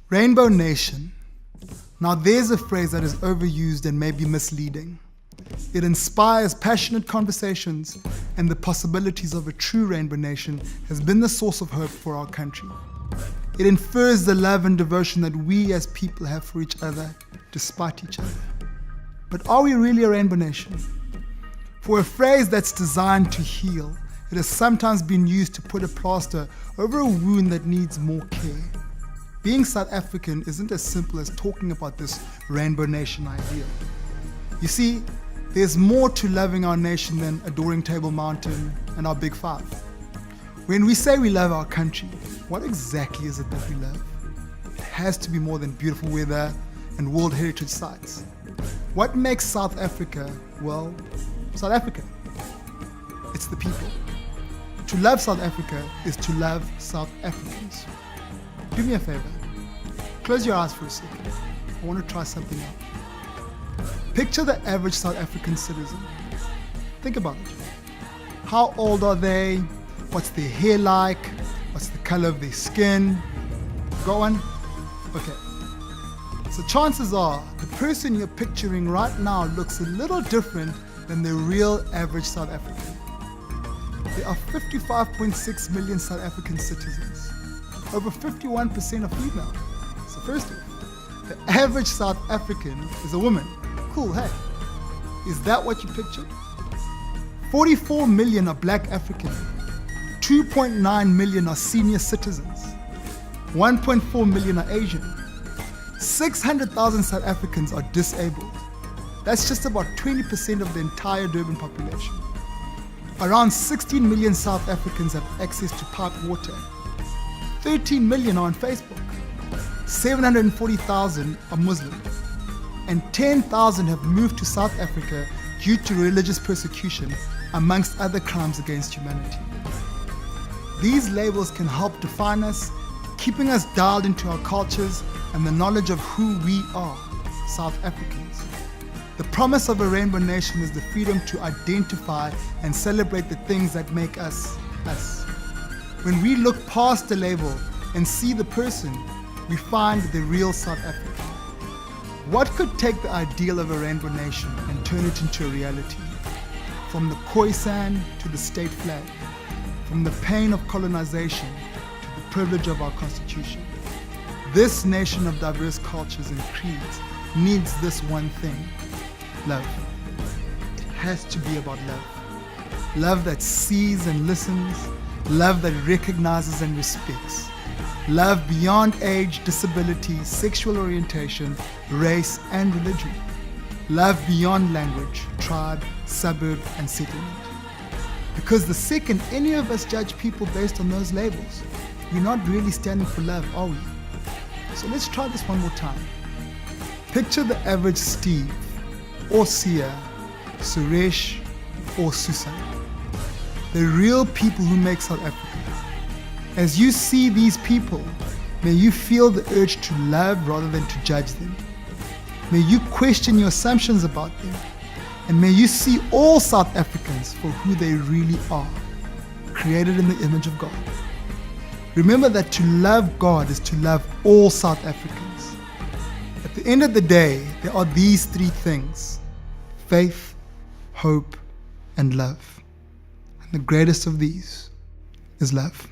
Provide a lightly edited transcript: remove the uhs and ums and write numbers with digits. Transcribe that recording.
Rainbow Nation. Now there's a phrase that is overused and may be misleading. It inspires passionate conversations, and the possibilities of a true Rainbow Nation has been the source of hope for our country. It infers the love and devotion that we as people have for each other, despite each other. But are we really a Rainbow Nation? For a phrase that's designed to heal, it has sometimes been used to put a plaster over a wound that needs more care. Being South African isn't as simple as talking about this Rainbow Nation ideal. You see, there's more to loving our nation than adoring Table Mountain and our Big Five. When we say we love our country, what exactly is it that we love? It has to be more than beautiful weather and World Heritage sites. What makes South Africa, well, South Africa? It's the people. To love South Africa is to love South Africans. Do me a favor. Close your eyes for a second. I want to try something out. Picture the average South African citizen. Think about it. How old are they? What's their hair like? What's the color of their skin? Go on? Okay. So chances are the person you're picturing right now looks a little different than the real average South African. There are 55.6 million South African citizens. Over 51% are female. So first off, the average South African is a woman. Cool, hey. Is that what you pictured? 44 million are Black African. 2.9 million are senior citizens. 1.4 million are Asian. 600,000 South Africans are disabled. That's just about 20% of the entire Durban population. Around 16 million South Africans have access to piped water. 13 million are on Facebook. 740,000 are Muslim. And 10,000 have moved to South Africa due to religious persecution, amongst other crimes against humanity. These labels can help define us, keeping us dialed into our cultures and the knowledge of who we are, South Africans. The promise of a Rainbow Nation is the freedom to identify and celebrate the things that make us, us. When we look past the label and see the person, we find the real South African. What could take the ideal of a Rainbow Nation and turn it into a reality? From the Khoisan to the state flag, from the pain of colonization to the privilege of our constitution. This nation of diverse cultures and creeds needs this one thing: love. It has to be about love. Love that sees and listens, love that recognizes and respects. Love beyond age, disability, sexual orientation, race, and religion. Love beyond language, tribe, suburb, and settlement. Because the second any of us judge people based on those labels, we're not really standing for love, are we? So let's try this one more time. Picture the average Steve, or Sia, Suresh, or Susan. The real people who make South Africa. As you see these people, may you feel the urge to love rather than to judge them. May you question your assumptions about them. And may you see all South Africans for who they really are, created in the image of God. Remember that to love God is to love all South Africans. At the end of the day, there are these three things: faith, hope, and love. And the greatest of these is love.